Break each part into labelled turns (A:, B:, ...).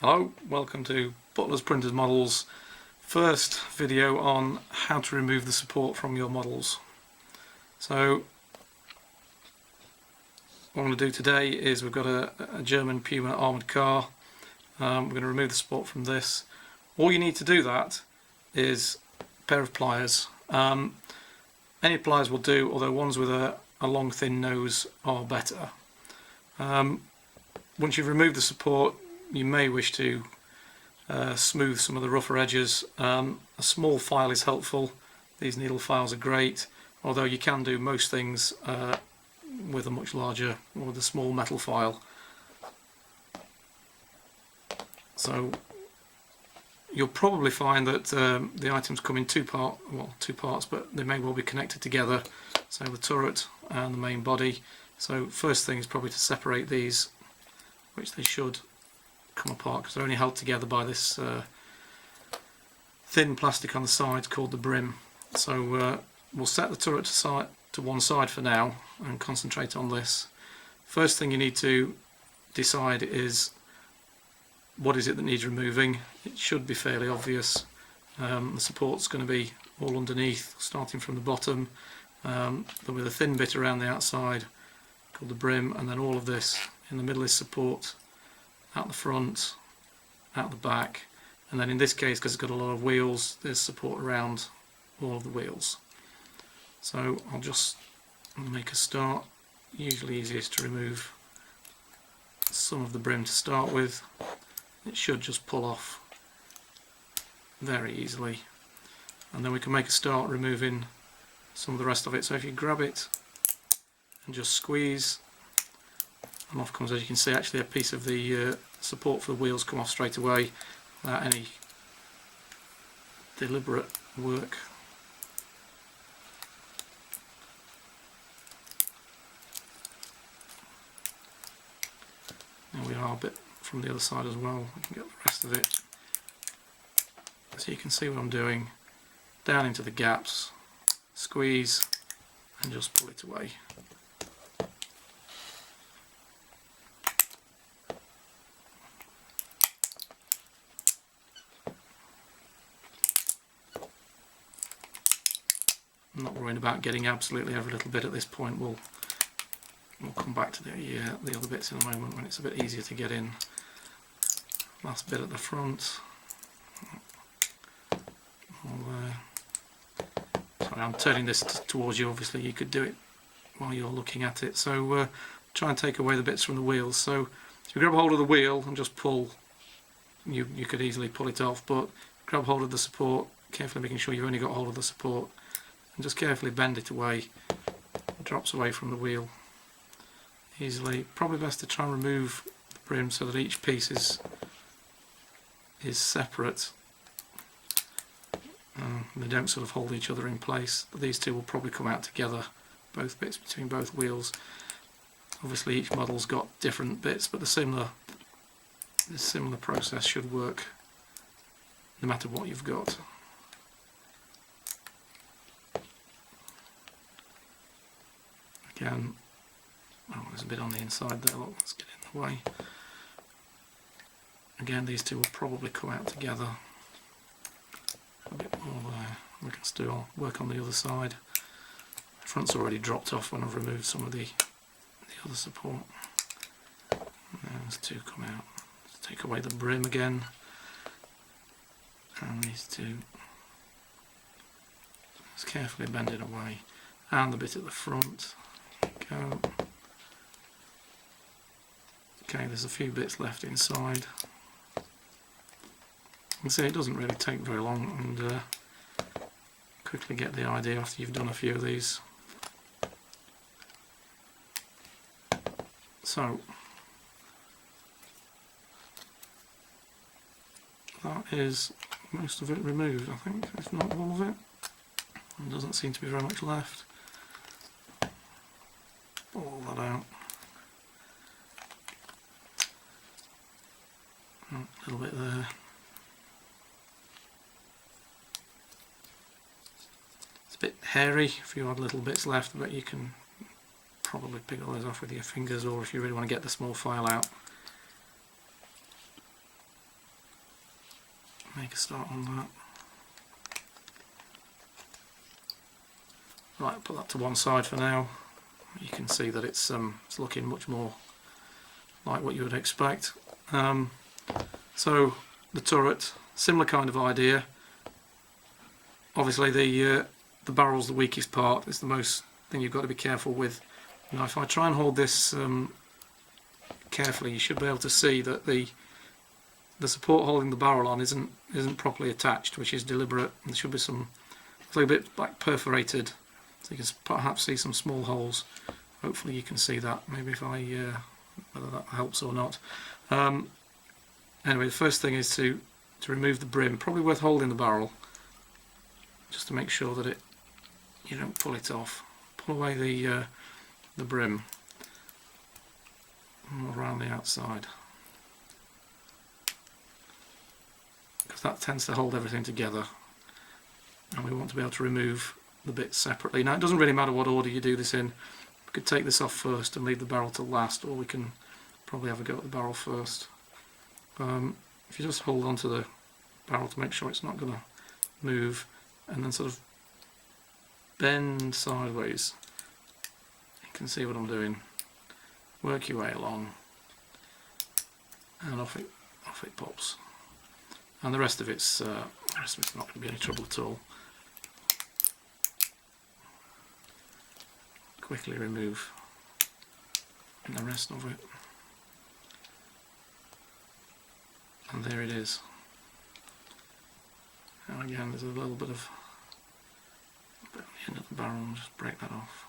A: Hello, welcome to Butlersprintedmodels Models first video on how to remove the support from your models. So what I'm going to do today is we've got a German Puma armoured car. We're going to remove the support from this. All you need to do that is a pair of pliers. Any pliers will do, although ones with a long thin nose are better. Once you've removed the support, you may wish to smooth some of the rougher edges. A small file is helpful. These needle files are great, although you can do most things with a much larger or with a small metal file. So you'll probably find that the items come in two parts, but they may well be connected together. So the turret and the main body. So first thing is probably to separate these, which they should come apart because they're only held together by this thin plastic on the side called the brim. So we'll set the turret to one side for now and concentrate on this. First thing you need to decide is what is it that needs removing. It should be fairly obvious. The support's going to be all underneath, starting from the bottom. There'll be a thin bit around the outside called the brim, and then all of this in the middle is support. Out the front, out the back, and then in this case, because it's got a lot of wheels, there's support around all of the wheels. So I'll just make a start. Usually easiest to remove some of the brim to start with. It should just pull off very easily, and then we can make a start removing some of the rest of it. So if you grab it and just squeeze, and off comes, as you can see, actually a piece of the support for the wheels come off straight away without any deliberate work. There we are, a bit from the other side as well. We can get the rest of it. So you can see what I'm doing. Down into the gaps, squeeze, and just pull it away. I'm not worrying about getting absolutely every little bit at this point. We'll come back to the other bits in a moment when it's a bit easier to get in. Last bit at the front. Sorry, I'm turning this towards you. Obviously you could do it while you're looking at it. So try and take away the bits from the wheels. So if you grab hold of the wheel and just pull, you could easily pull it off, but grab hold of the support, carefully making sure you've only got hold of the support, and just carefully bend it away. It drops away from the wheel easily. Probably best to try and remove the brim so that each piece is separate. They don't sort of hold each other in place. But these two will probably come out together, both bits between both wheels. Obviously each model's got different bits, but the similar process should work no matter what you've got. Again, oh, there's a bit on the inside there, look, let's get in the way. Again, these two will probably come out together. A bit more there. We can still work on the other side. The front's already dropped off when I've removed some of the other support. And those two come out. Let's take away the brim again. And these two. Just carefully bend it away. And the bit at the front. Go. Okay, there's a few bits left inside. You can see it doesn't really take very long, and quickly get the idea after you've done a few of these. So that is most of it removed, I think, if not all of it. There doesn't seem to be very much left. Pull all that out. A little bit there. It's a bit hairy, a few odd little bits left, but you can probably pick all those off with your fingers, or if you really want to get the small file out, make a start on that. Right, put that to one side for now. You can see that it's looking much more like what you would expect. So the turret, similar kind of idea. Obviously the barrel's the weakest part. It's the most thing you've got to be careful with. Now if I try and hold this carefully, you should be able to see that the support holding the barrel on isn't properly attached, which is deliberate. And there should be some, it's like a bit like perforated, so you can perhaps see some small holes. Hopefully you can see that. Maybe if I whether that helps or not. Anyway, the first thing is to remove the brim. Probably worth holding the barrel just to make sure that you don't pull it off. Pull away the brim around the outside, because that tends to hold everything together, and we want to be able to remove the bits separately. Now it doesn't really matter what order you do this in. We could take this off first and leave the barrel to last, or we can probably have a go at the barrel first. If you just hold on to the barrel to make sure it's not going to move, and then sort of bend sideways, you can see what I'm doing. Work your way along, and off it pops. And the rest of it's not going to be any trouble at all. Quickly remove the rest of it, and there it is. Now again, there's a little bit of the end of the barrel, and just break that off,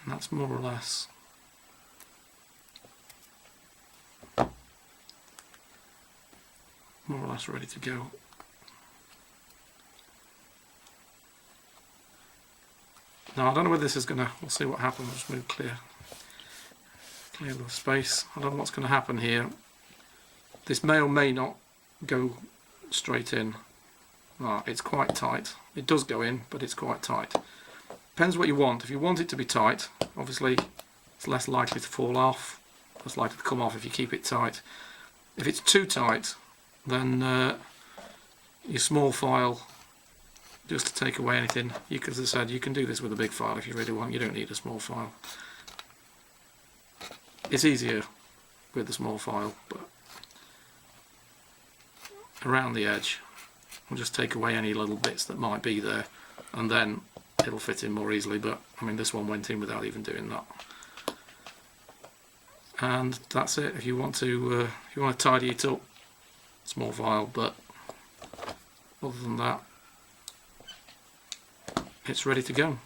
A: and that's more or less ready to go. Now I don't know whether this is going to, we'll see what happens. Just move clear the space. I don't know what's going to happen here. This may or may not go straight in. It's quite tight. It does go in, but it's quite tight. Depends what you want. If you want it to be tight, obviously it's less likely to fall off, less likely to come off if you keep it tight. If it's too tight, then your small file, just to take away anything, as I said, you can do this with a big file if you really want. You don't need a small file. It's easier with the small file, but around the edge we'll just take away any little bits that might be there, and then it'll fit in more easily. But I mean, this one went in without even doing that. And that's it. If you want to tidy it up, small file, but other than that, it's ready to go.